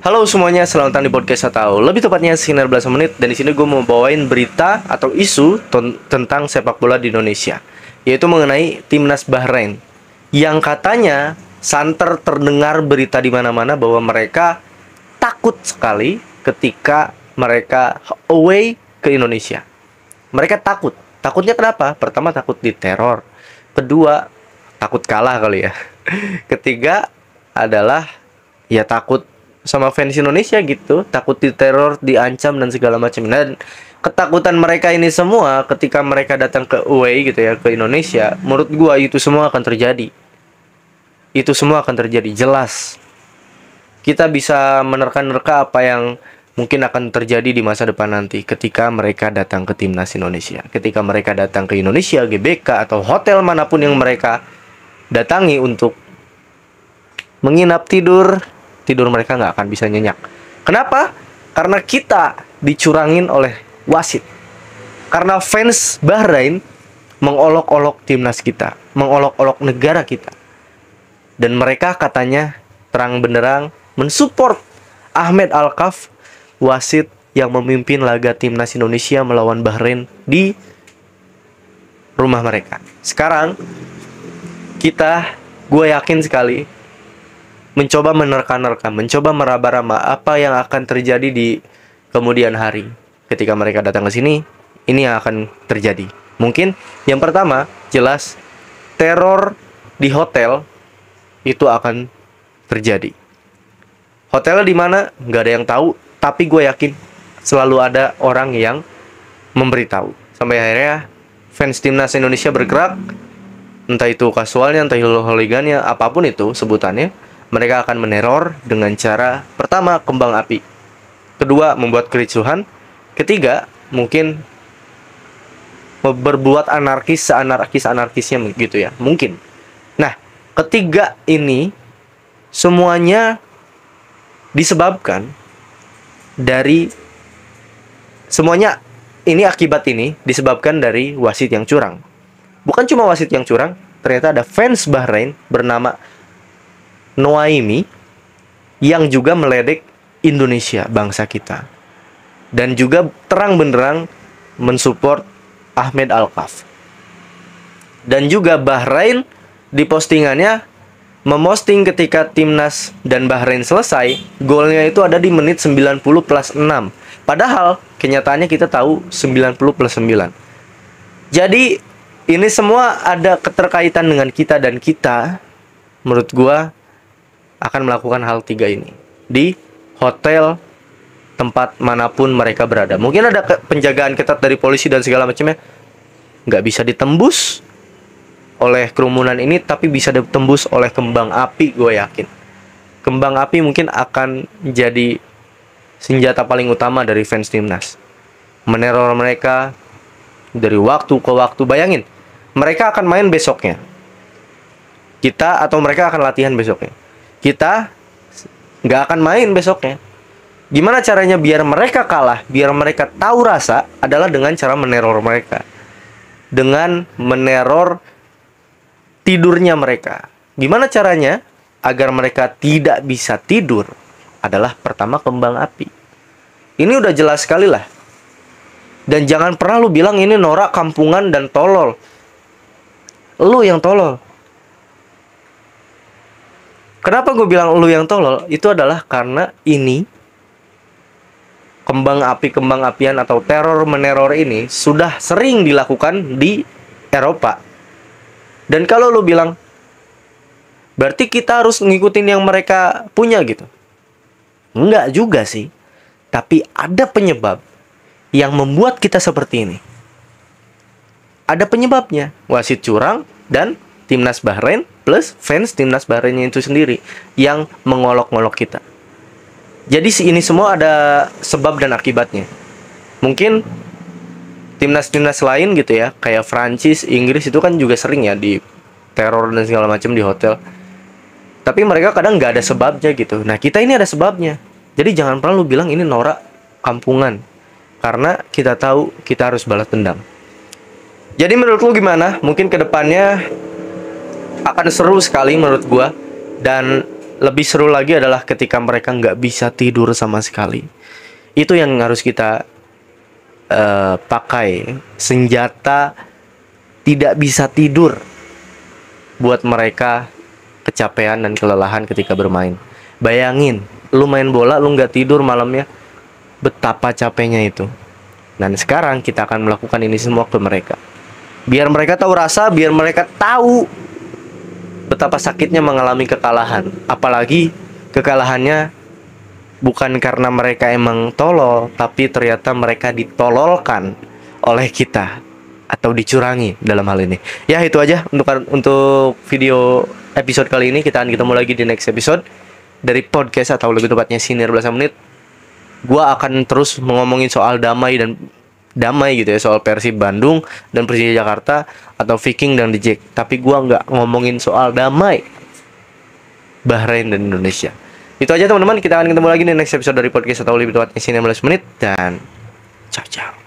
Halo semuanya, selamat datang di podcast atau lebih tepatnya Sinar Belasan Menit. Dan di sini gue mau bawain berita atau isu tentang sepak bola di Indonesia, yaitu mengenai timnas Bahrain yang katanya santer terdengar berita di mana-mana bahwa mereka takut sekali ketika mereka away ke Indonesia. Mereka takut. Takutnya kenapa? Pertama, takut diteror. Kedua, takut kalah kali ya. Ketiga adalah ya takut sama fans Indonesia gitu, takut diteror, diancam dan segala macam. Dan ketakutan mereka ini semua ketika mereka datang ke away gitu ya, ke Indonesia, menurut gua itu semua akan terjadi. Itu semua akan terjadi, jelas. Kita bisa menerka-nerka apa yang mungkin akan terjadi di masa depan nanti ketika mereka datang ke timnas Indonesia. Ketika mereka datang ke Indonesia, GBK atau hotel manapun yang mereka datangi untuk menginap, tidur mereka nggak akan bisa nyenyak. Kenapa? Karena kita dicurangin oleh wasit. Karena fans Bahrain mengolok-olok timnas kita, mengolok-olok negara kita. Dan mereka katanya terang benderang mensupport Ahmed Alkaf, wasit yang memimpin laga timnas Indonesia melawan Bahrain di rumah mereka. Sekarang gue yakin sekali mencoba menerka-nerka, mencoba meraba-raba apa yang akan terjadi di kemudian hari. Ketika mereka datang ke sini, ini yang akan terjadi. Mungkin yang pertama, jelas teror di hotel itu akan terjadi. Hotelnya di mana? Nggak ada yang tahu, tapi gue yakin selalu ada orang yang memberitahu. Sampai akhirnya fans timnas Indonesia bergerak, entah itu kasualnya, entah itu holigannya, apapun itu sebutannya. Mereka akan meneror dengan cara pertama, kembang api. Kedua, membuat kericuhan. Ketiga, mungkin berbuat anarkis, seanarkis-anarkisnya gitu ya. Mungkin. Nah, ketiga ini semuanya disebabkan dari akibat ini disebabkan dari wasit yang curang. Bukan cuma wasit yang curang, ternyata ada fans Bahrain bernama Noaimi yang juga meledek Indonesia, bangsa kita, dan juga terang benderang mensupport Ahmed Alkaf. Dan juga Bahrain di postingannya memosting ketika timnas dan Bahrain selesai, golnya itu ada di menit 90 plus 6. Padahal kenyataannya kita tahu 90 plus 9. Jadi ini semua ada keterkaitan dengan kita, dan kita menurut gua akan melakukan hal tiga ini di hotel tempat manapun mereka berada. Mungkin ada penjagaan ketat dari polisi dan segala macamnya, nggak bisa ditembus oleh kerumunan ini, tapi bisa ditembus oleh kembang api. Gue yakin kembang api mungkin akan jadi senjata paling utama dari fans timnas, meneror mereka dari waktu ke waktu. Bayangin, mereka akan main besoknya, mereka akan latihan besoknya, kita nggak akan main besoknya. Gimana caranya biar mereka kalah, biar mereka tahu rasa, adalah dengan cara meneror mereka, dengan meneror tidurnya mereka. Gimana caranya agar mereka tidak bisa tidur? Adalah pertama, kembang api. Ini udah jelas sekali lah. Dan jangan pernah lu bilang ini norak, kampungan, dan tolol. Lu yang tolol. Kenapa gue bilang lu yang tolol? Itu adalah karena ini kembang apian atau teror meneror ini sudah sering dilakukan di Eropa. Dan kalau lu bilang berarti kita harus ngikutin yang mereka punya gitu, enggak juga sih. Tapi ada penyebab yang membuat kita seperti ini. Ada penyebabnya, wasit curang dan timnas Bahrain plus fans timnas Bahrainnya itu sendiri yang mengolok-olok kita. Jadi ini semua ada sebab dan akibatnya. Mungkin timnas-timnas lain gitu ya, kayak Prancis, Inggris itu kan juga sering ya di teror dan segala macam di hotel. Tapi mereka kadang nggak ada sebabnya gitu. Nah, kita ini ada sebabnya. Jadi jangan pernah lu bilang ini norak, kampungan, karena kita tahu kita harus balas dendam. Jadi menurut lu gimana? Mungkin kedepannya akan seru sekali menurut gua. Dan lebih seru lagi adalah ketika mereka nggak bisa tidur sama sekali. Itu yang harus kita pakai, senjata tidak bisa tidur buat mereka kecapean dan kelelahan ketika bermain. Bayangin, lu main bola, lu nggak tidur malamnya, betapa capeknya itu. Dan sekarang kita akan melakukan ini semua ke mereka, biar mereka tahu rasa, biar mereka tahu betapa sakitnya mengalami kekalahan. Apalagi kekalahannya bukan karena mereka emang tolol, tapi ternyata mereka ditololkan oleh kita atau dicurangi dalam hal ini. Ya, itu aja untuk video episode kali ini. Kita akan ketemu lagi di next episode dari podcast, atau lebih tepatnya Siner Belasan Menit. Gua akan terus ngomongin soal damai gitu ya, soal Persib Bandung dan Persija Jakarta, atau Viking dan The Jack. Tapi gua nggak ngomongin soal damai Bahrain dan Indonesia. Itu aja teman-teman, kita akan ketemu lagi di next episode dari podcast, atau lebih tepatnya Siner Belasan Menit, dan ciao ciao.